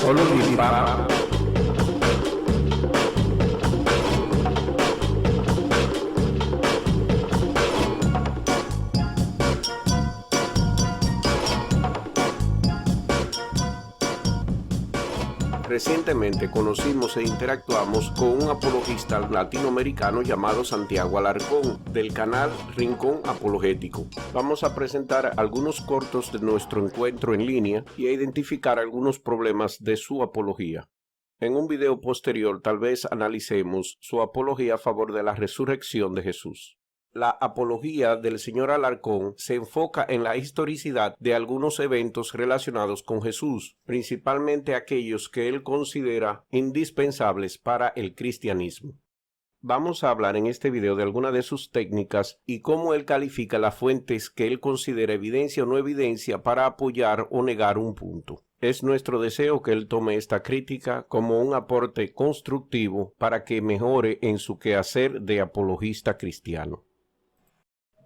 Jolulipa. Recientemente conocimos e interactuamos con un apologista latinoamericano llamado Santiago Alarcón, del canal Rincón Apologético. Vamos a presentar algunos cortos de nuestro encuentro en línea y a identificar algunos problemas de su apología. En un video posterior tal vez analicemos su apología a favor de la resurrección de Jesús. La apología del señor Alarcón se enfoca en la historicidad de algunos eventos relacionados con Jesús, principalmente aquellos que él considera indispensables para el cristianismo. Vamos a hablar en este video de algunas de sus técnicas y cómo él califica las fuentes que él considera evidencia o no evidencia para apoyar o negar un punto. Es nuestro deseo que él tome esta crítica como un aporte constructivo para que mejore en su quehacer de apologista cristiano.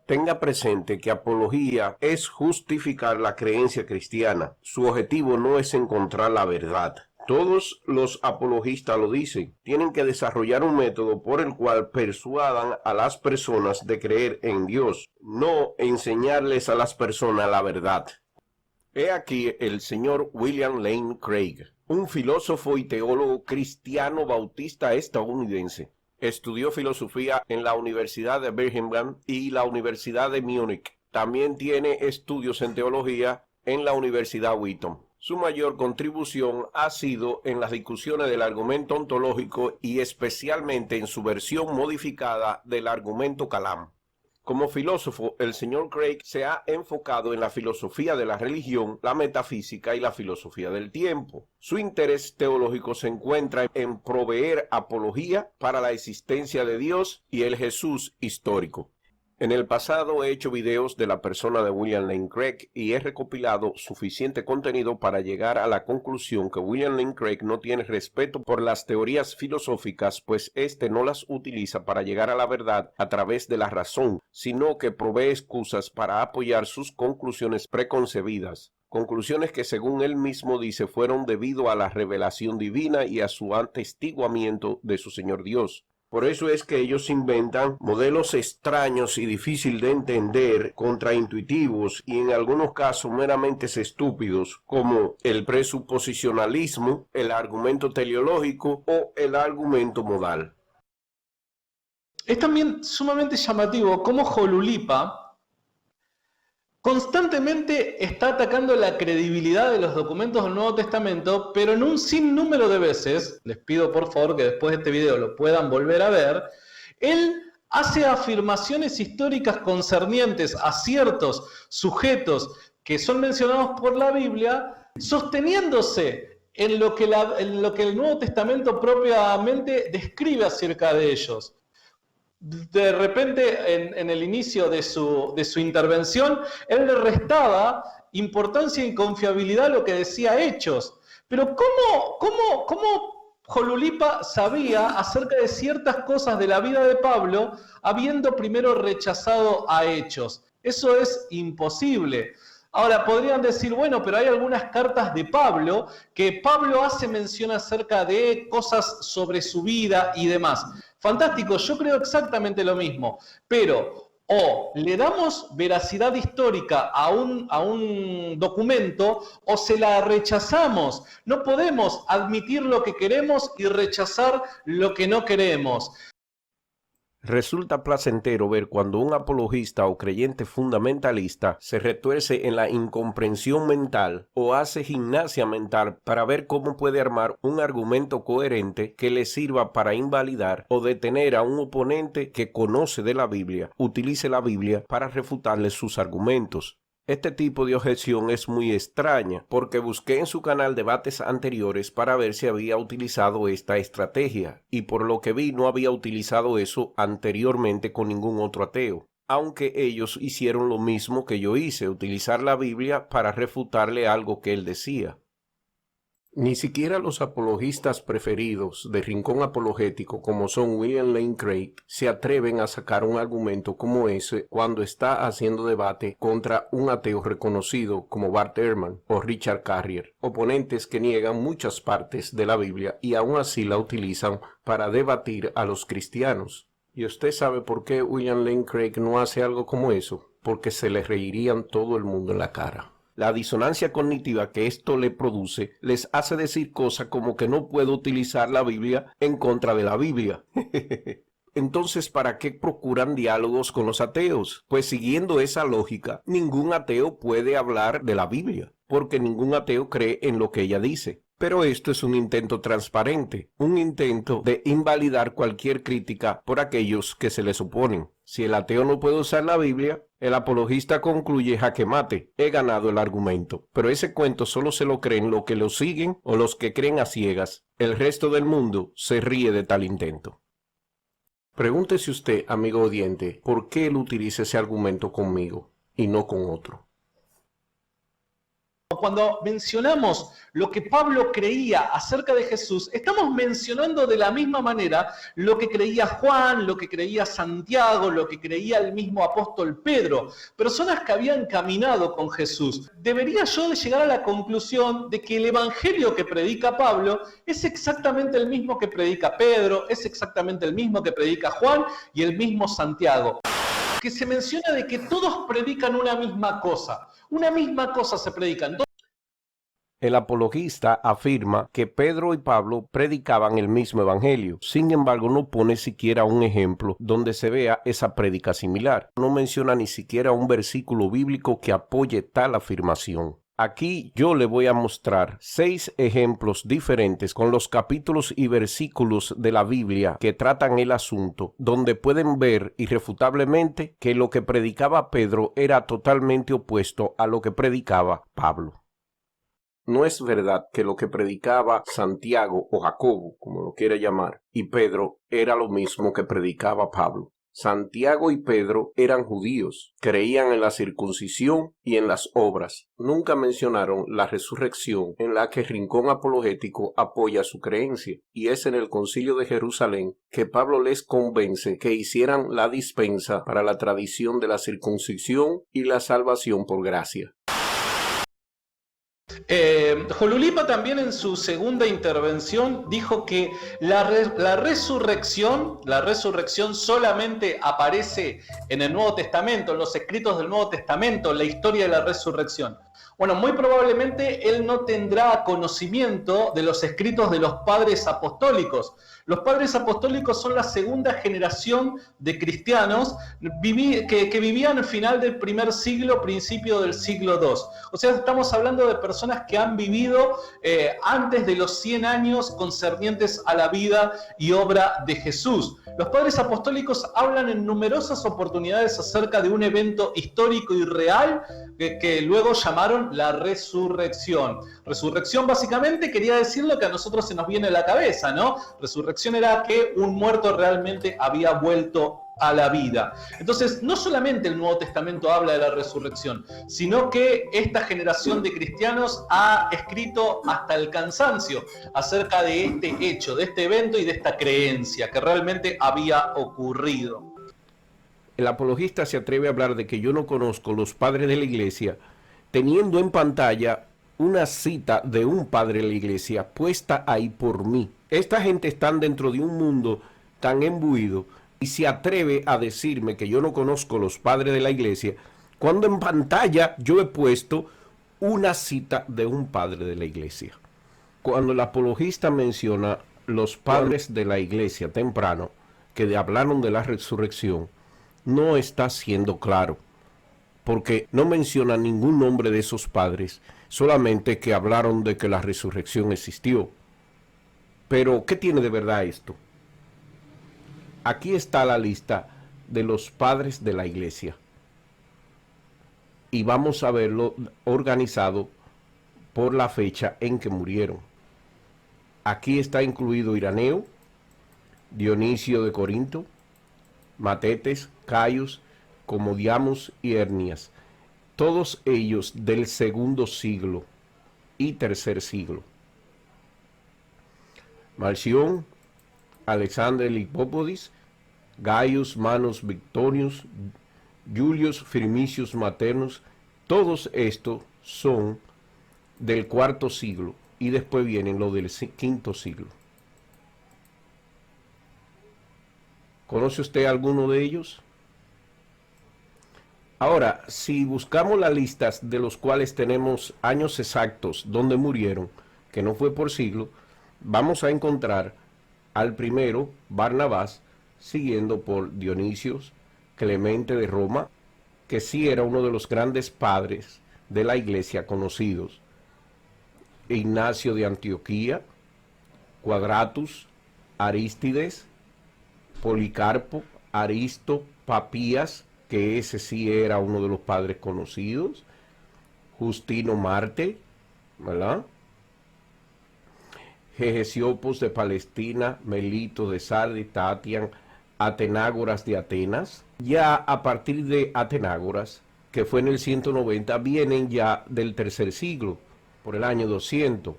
Tenga presente que apología es justificar la creencia cristiana. Su objetivo no es encontrar la verdad. Todos los apologistas lo dicen. Tienen que desarrollar un método por el cual persuadan a las personas de creer en Dios, no enseñarles a las personas la verdad. He aquí el señor William Lane Craig, un filósofo y teólogo cristiano bautista estadounidense. Estudió filosofía en la Universidad de Birmingham y la Universidad de Múnich. También tiene estudios en teología en la Universidad Wheaton. Su mayor contribución ha sido en las discusiones del argumento ontológico y especialmente en su versión modificada del argumento Kalam. Como filósofo, el señor Craig se ha enfocado en la filosofía de la religión, la metafísica y la filosofía del tiempo. Su interés teológico se encuentra en proveer apología para la existencia de Dios y el Jesús histórico. En el pasado he hecho videos de la persona de William Lane Craig y he recopilado suficiente contenido para llegar a la conclusión que William Lane Craig no tiene respeto por las teorías filosóficas, pues éste no las utiliza para llegar a la verdad a través de la razón, sino que provee excusas para apoyar sus conclusiones preconcebidas. Conclusiones que según él mismo dice fueron debido a la revelación divina y a su atestiguamiento de su Señor Dios. Por eso es que ellos inventan modelos extraños y difíciles de entender, contraintuitivos y en algunos casos meramente estúpidos, como el presuposicionalismo, el argumento teleológico o el argumento modal. Es también sumamente llamativo cómo Jolulipa constantemente está atacando la credibilidad de los documentos del Nuevo Testamento, pero en un sinnúmero de veces, les pido por favor que después de este video lo puedan volver a ver, él hace afirmaciones históricas concernientes a ciertos sujetos que son mencionados por la Biblia, sosteniéndose en lo que el Nuevo Testamento propiamente describe acerca de ellos. De repente, en el inicio de su intervención, él le restaba importancia y confiabilidad a lo que decía Hechos. Pero ¿cómo Jolulipa sabía acerca de ciertas cosas de la vida de Pablo, habiendo primero rechazado a Hechos? Eso es imposible. Ahora, podrían decir, bueno, pero hay algunas cartas de Pablo que Pablo hace mención acerca de cosas sobre su vida y demás. Fantástico, yo creo exactamente lo mismo, pero o le damos veracidad histórica a un documento o se la rechazamos. No podemos admitir lo que queremos y rechazar lo que no queremos. Resulta placentero ver cuando un apologista o creyente fundamentalista se retuerce en la incomprensión mental o hace gimnasia mental para ver cómo puede armar un argumento coherente que le sirva para invalidar o detener a un oponente que conoce de la Biblia, utilice la Biblia para refutarle sus argumentos. Este tipo de objeción es muy extraña porque busqué en su canal debates anteriores para ver si había utilizado esta estrategia y por lo que vi no había utilizado eso anteriormente con ningún otro ateo, aunque ellos hicieron lo mismo que yo hice, utilizar la Biblia para refutarle algo que él decía. Ni siquiera los apologistas preferidos de Rincón Apologético, como son William Lane Craig, se atreven a sacar un argumento como ese cuando está haciendo debate contra un ateo reconocido como Bart Ehrman o Richard Carrier, oponentes que niegan muchas partes de la Biblia y aún así la utilizan para debatir a los cristianos. ¿Y usted sabe por qué William Lane Craig no hace algo como eso? Porque se le reirían todo el mundo en la cara. La disonancia cognitiva que esto le produce les hace decir cosas como que no puedo utilizar la Biblia en contra de la Biblia. Entonces, ¿para qué procuran diálogos con los ateos? Pues siguiendo esa lógica, ningún ateo puede hablar de la Biblia, porque ningún ateo cree en lo que ella dice. Pero esto es un intento transparente, un intento de invalidar cualquier crítica por aquellos que se les oponen. Si el ateo no puede usar la Biblia, el apologista concluye jaque mate, he ganado el argumento. Pero ese cuento solo se lo creen los que lo siguen o los que creen a ciegas. El resto del mundo se ríe de tal intento. Pregúntese usted, amigo oyente, ¿por qué él utiliza ese argumento conmigo y no con otro? Cuando mencionamos lo que Pablo creía acerca de Jesús, estamos mencionando de la misma manera lo que creía Juan, lo que creía Santiago, lo que creía el mismo apóstol Pedro, personas que habían caminado con Jesús. Debería yo de llegar a la conclusión de que el evangelio que predica Pablo es exactamente el mismo que predica Pedro, es exactamente el mismo que predica Juan y el mismo Santiago. Que se menciona de que todos predican una misma cosa se predican. El apologista afirma que Pedro y Pablo predicaban el mismo evangelio. Sin embargo, no pone siquiera un ejemplo donde se vea esa prédica similar. No menciona ni siquiera un versículo bíblico que apoye tal afirmación. Aquí yo le voy a mostrar 6 ejemplos diferentes con los capítulos y versículos de la Biblia que tratan el asunto, donde pueden ver irrefutablemente que lo que predicaba Pedro era totalmente opuesto a lo que predicaba Pablo. No es verdad que lo que predicaba Santiago o Jacobo, como lo quiera llamar, y Pedro era lo mismo que predicaba Pablo. Santiago y Pedro eran judíos, creían en la circuncisión y en las obras. Nunca mencionaron la resurrección en la que Rincón Apologético apoya su creencia, y es en el Concilio de Jerusalén que Pablo les convence que hicieran la dispensa para la tradición de la circuncisión y la salvación por gracia. Jolulipa también en su segunda intervención dijo que la resurrección solamente aparece en el Nuevo Testamento, en los escritos del Nuevo Testamento, la historia de la resurrección. Bueno, muy probablemente él no tendrá conocimiento de los escritos de los padres apostólicos. Los padres apostólicos son la segunda generación de cristianos que vivían al final del primer siglo, principio del siglo II. O sea, estamos hablando de personas que han vivido antes de los 100 años concernientes a la vida y obra de Jesús. Los padres apostólicos hablan en numerosas oportunidades acerca de un evento histórico y real que luego llamaron la resurrección. Resurrección básicamente quería decir lo que a nosotros se nos viene a la cabeza, ¿no? Resurrección era que un muerto realmente había vuelto a la vida. Entonces, no solamente el Nuevo Testamento habla de la resurrección, sino que esta generación de cristianos ha escrito hasta el cansancio acerca de este hecho, de este evento y de esta creencia que realmente había ocurrido. El apologista se atreve a hablar de que yo no conozco los padres de la iglesia, teniendo en pantalla una cita de un padre de la iglesia puesta ahí por mí. Esta gente está dentro de un mundo tan embuido y se atreve a decirme que yo no conozco los padres de la iglesia, cuando en pantalla yo he puesto una cita de un padre de la iglesia. Cuando el apologista menciona los padres de la iglesia temprano, que hablaron de la resurrección, no está siendo claro, porque no menciona ningún nombre de esos padres, solamente que hablaron de que la resurrección existió. Pero, ¿qué tiene de verdad esto? Aquí está la lista de los padres de la iglesia. Y vamos a verlo organizado por la fecha en que murieron. Aquí está incluido Ireneo, Dionisio de Corinto, Matetes, Caius, Comodiamos y Hernias, todos ellos del segundo siglo y tercer siglo. Marción, Alexander Lipópodis, Gaius Manus Victorius, Julius Firmicius Maternus, todos estos son del IV siglo y después vienen los del V siglo. ¿Conoce usted alguno de ellos? Ahora, si buscamos las listas de los cuales tenemos años exactos donde murieron, que no fue por siglo, vamos a encontrar al primero, Barnabás, siguiendo por Dionisios, Clemente de Roma, que sí era uno de los grandes padres de la iglesia conocidos, Ignacio de Antioquía, Quadratus, Arístides, Policarpo, Aristo, Papías, que ese sí era uno de los padres conocidos, Justino Marte, ¿verdad? Hegesiopos de Palestina, Melito de Sardi, Tatian, Atenágoras de Atenas. Ya a partir de Atenágoras, que fue en el 190, vienen ya del tercer siglo, por el año 200.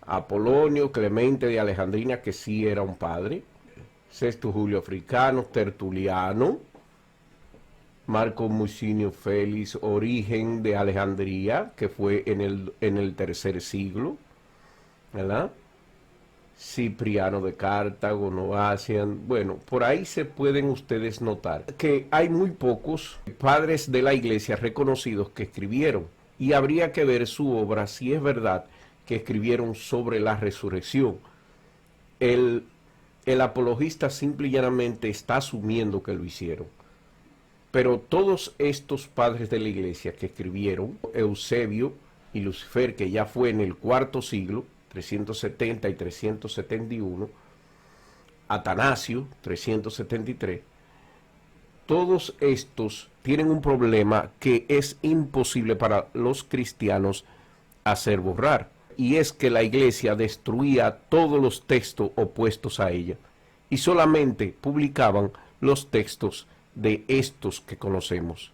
Apolonio, Clemente de Alejandrina, que sí era un padre, Sexto Julio Africano, Tertuliano, Marco Mucinio Félix, Origen de Alejandría, que fue en el tercer siglo, ¿verdad? Cipriano de Cartago, Novacian. Bueno, por ahí se pueden ustedes notar que hay muy pocos padres de la iglesia reconocidos que escribieron, y habría que ver su obra si es verdad que escribieron sobre la resurrección. El apologista simple y llanamente está asumiendo que lo hicieron. Pero todos estos padres de la iglesia que escribieron, Eusebio y Lucifer, que ya fue en el IV siglo, 370 y 371, Atanasio, 373, todos estos tienen un problema que es imposible para los cristianos hacer borrar, y es que la iglesia destruía todos los textos opuestos a ella, y solamente publicaban los textos de estos que conocemos.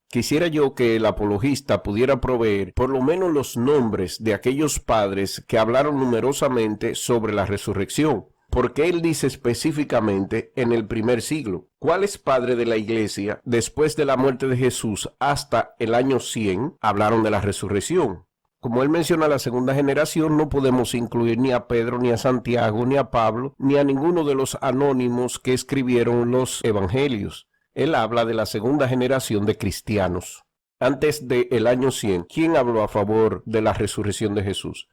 Quisiera yo que el apologista pudiera proveer por lo menos los nombres de aquellos padres que hablaron numerosamente sobre la resurrección, porque él dice específicamente en el primer siglo. ¿Cuáles padres de la iglesia después de la muerte de Jesús hasta el año 100 hablaron de la resurrección? Como él menciona la segunda generación, no podemos incluir ni a Pedro, ni a Santiago, ni a Pablo, ni a ninguno de los anónimos que escribieron los evangelios. Él habla de la segunda generación de cristianos. Antes del año 100, ¿quién habló a favor de la resurrección de Jesús?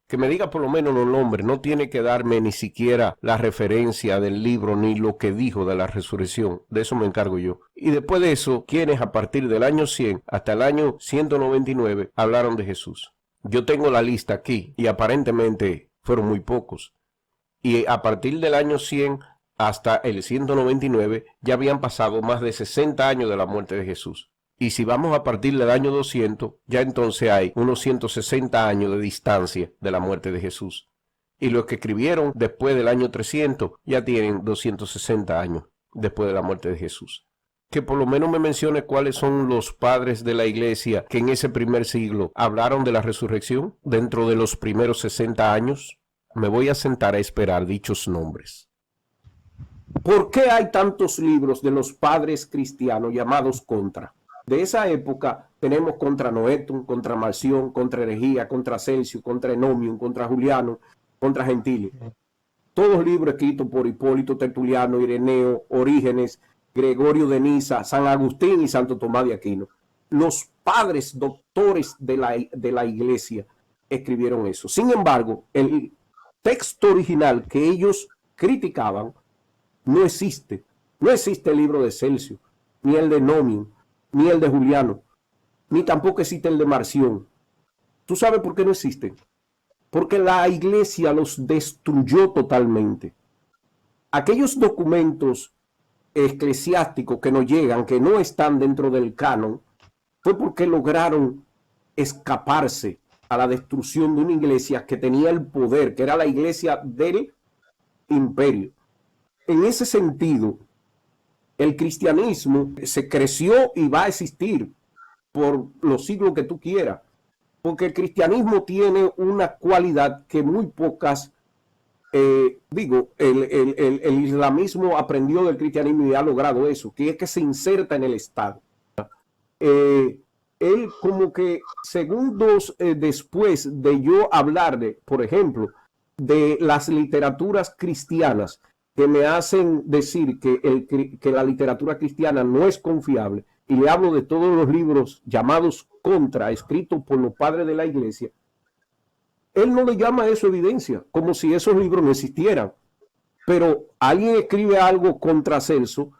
Que me diga por lo menos los nombres, no tiene que darme ni siquiera la referencia del libro ni lo que dijo de la resurrección, de eso me encargo yo. Y después de eso, ¿quiénes a partir del año 100 hasta el año 199 hablaron de Jesús? Yo tengo la lista aquí y aparentemente fueron muy pocos. Y a partir del año 100 hasta el 199 ya habían pasado más de 60 años de la muerte de Jesús. Y si vamos a partir del año 200, ya entonces hay unos 160 años de distancia de la muerte de Jesús. Y los que escribieron después del año 300 ya tienen 260 años después de la muerte de Jesús. Que por lo menos me mencione cuáles son los padres de la iglesia que en ese primer siglo hablaron de la resurrección dentro de los primeros 60 años. Me voy a sentar a esperar dichos nombres. ¿Por qué hay tantos libros de los padres cristianos llamados contra? De esa época tenemos contra Noetum, contra Marción, contra Herejía, contra Celcio, contra Enomium, contra Juliano, contra Gentili. Todos libros escritos por Hipólito, Tertuliano, Ireneo, Orígenes, Gregorio de Niza, San Agustín y Santo Tomás de Aquino. Los padres doctores de la iglesia escribieron eso. Sin embargo, el texto original que ellos criticaban no existe. No existe el libro de Celcio, ni el de Enomium, ni el de Juliano, ni tampoco existe el de Marción. ¿Tú sabes por qué no existen? Porque la iglesia los destruyó totalmente. Aquellos documentos eclesiásticos que nos llegan, que no están dentro del canon, fue porque lograron escaparse a la destrucción de una iglesia que tenía el poder, que era la iglesia del imperio. En ese sentido, el cristianismo se creció y va a existir por los siglos que tú quieras, porque el cristianismo tiene una cualidad que muy pocas, el islamismo aprendió del cristianismo y ha logrado eso, que es que se inserta en el Estado. Él como que segundos después de yo hablar de, por ejemplo, de las literaturas cristianas que me hacen decir que la literatura cristiana no es confiable, y le hablo de todos los libros llamados contra, escritos por los padres de la iglesia, él no le llama a eso evidencia, como si esos libros no existieran. Pero alguien escribe algo contra Celso,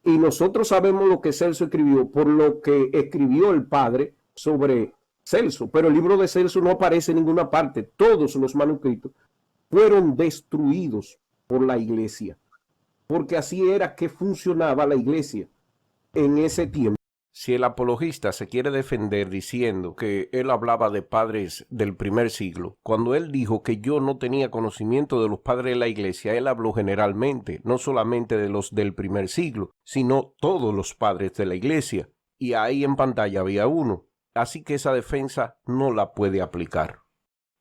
y nosotros sabemos lo que Celso escribió por lo que escribió el padre sobre Celso, pero el libro de Celso no aparece en ninguna parte. Todos los manuscritos fueron destruidos por la iglesia, porque así era que funcionaba la iglesia en ese tiempo. Si el apologista se quiere defender diciendo que él hablaba de padres del primer siglo, cuando él dijo que yo no tenía conocimiento de los padres de la iglesia, él habló generalmente, no solamente de los del primer siglo, sino todos los padres de la iglesia. Y ahí en pantalla había uno. Así que esa defensa no la puede aplicar.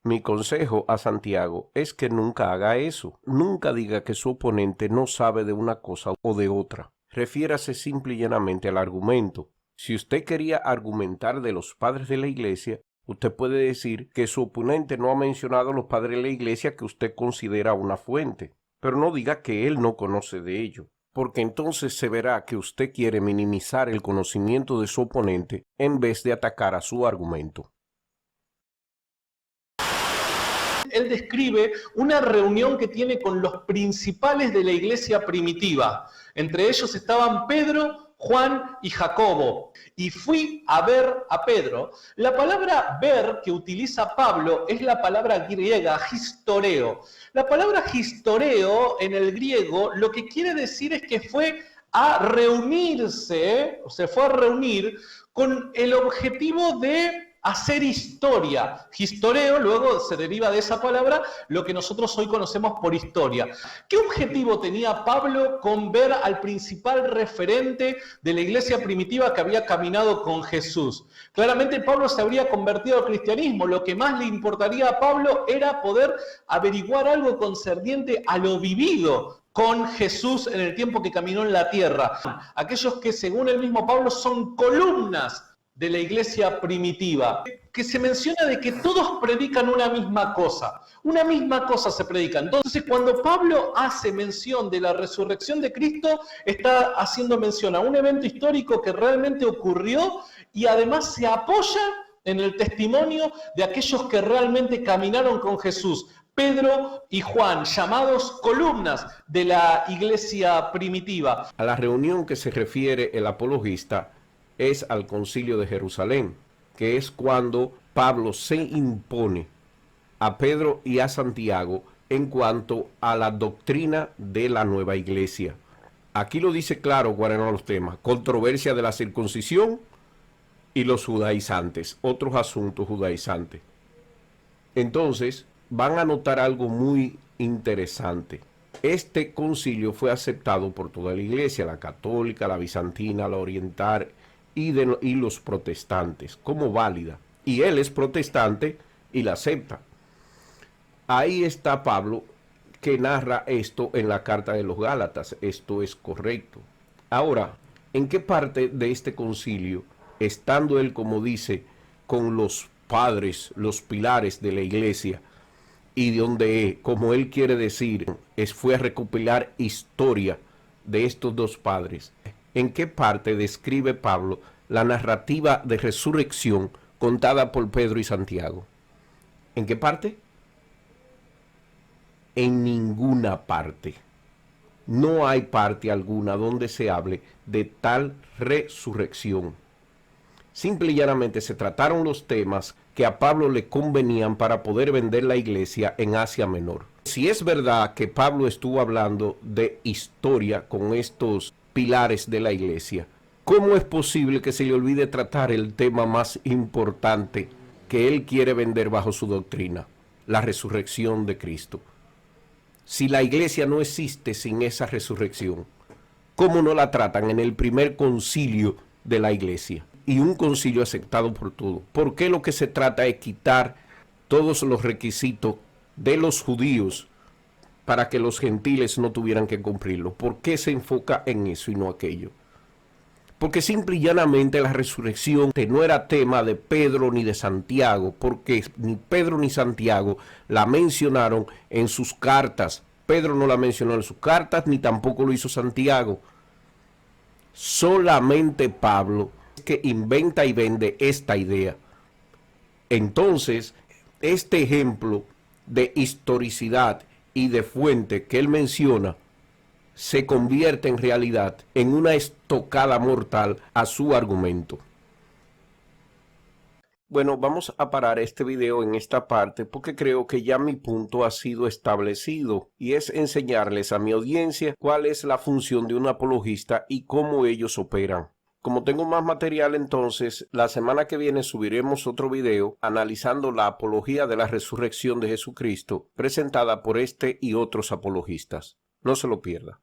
Mi consejo a Santiago es que nunca haga eso. Nunca diga que su oponente no sabe de una cosa o de otra. Refiérase simple y llanamente al argumento. Si usted quería argumentar de los padres de la iglesia, usted puede decir que su oponente no ha mencionado los padres de la iglesia que usted considera una fuente, pero no diga que él no conoce de ello, porque entonces se verá que usted quiere minimizar el conocimiento de su oponente en vez de atacar a su argumento. Él describe una reunión que tiene con los principales de la iglesia primitiva. Entre ellos estaban Pedro, Juan y Jacobo. Y fui a ver a Pedro. La palabra ver que utiliza Pablo es la palabra griega historeo. La palabra historeo en el griego lo que quiere decir es que fue a reunirse, o se fue a reunir con el objetivo de hacer historia. Historeo luego se deriva de esa palabra lo que nosotros hoy conocemos por historia. ¿Qué objetivo tenía Pablo con ver al principal referente de la iglesia primitiva que había caminado con Jesús? Claramente Pablo se habría convertido al cristianismo. Lo que más le importaría a Pablo era poder averiguar algo concerniente a lo vivido con Jesús en el tiempo que caminó en la tierra. Aquellos que según el mismo Pablo son columnas de la iglesia primitiva, que se menciona de que todos predican una misma cosa se predica. Entonces, cuando Pablo hace mención de la resurrección de Cristo, está haciendo mención a un evento histórico que realmente ocurrió y además se apoya en el testimonio de aquellos que realmente caminaron con Jesús. Pedro y Juan, llamados columnas de la iglesia primitiva. A la reunión que se refiere el apologista es al Concilio de Jerusalén, que es cuando Pablo se impone a Pedro y a Santiago en cuanto a la doctrina de la nueva iglesia. Aquí lo dice claro cuáles eran los temas: controversia de la circuncisión y los judaizantes, otros asuntos judaizantes. Entonces van a notar algo muy interesante. Este concilio fue aceptado por toda la iglesia, la católica, la bizantina, la oriental y los protestantes, como válida. Y él es protestante y la acepta. Ahí está Pablo, que narra esto en la carta de los Gálatas. Esto es correcto. Ahora, ¿en qué parte de este concilio, estando él, como dice, con los padres, los pilares de la iglesia, y donde, como él quiere decir, fue a recopilar historia de estos dos padres? ¿En qué parte describe Pablo la narrativa de resurrección contada por Pedro y Santiago? ¿En qué parte? En ninguna parte. No hay parte alguna donde se hable de tal resurrección. Simple y llanamente se trataron los temas que a Pablo le convenían para poder vender la iglesia en Asia Menor. Si es verdad que Pablo estuvo hablando de historia con estos pilares de la iglesia, ¿cómo es posible que se le olvide tratar el tema más importante que él quiere vender bajo su doctrina? La resurrección de Cristo. Si la iglesia no existe sin esa resurrección, ¿cómo no la tratan en el primer concilio de la iglesia? y un concilio aceptado por todos. ¿Por qué lo que se trata es quitar todos los requisitos de los judíos para que los gentiles no tuvieran que cumplirlo? ¿Por qué se enfoca en eso y no aquello? Porque simple y llanamente la resurrección no era tema de Pedro ni de Santiago, porque ni Pedro ni Santiago la mencionaron en sus cartas. Pedro no la mencionó en sus cartas, ni tampoco lo hizo Santiago. Solamente Pablo, que inventa y vende esta idea. Entonces, este ejemplo de historicidad y de fuente que él menciona se convierte en realidad en una estocada mortal a su argumento. Bueno, vamos a parar este video en esta parte porque creo que ya mi punto ha sido establecido y es enseñarles a mi audiencia cuál es la función de un apologista y cómo ellos operan. Como tengo más material, entonces la semana que viene subiremos otro video analizando la apología de la resurrección de Jesucristo presentada por este y otros apologistas. No se lo pierda.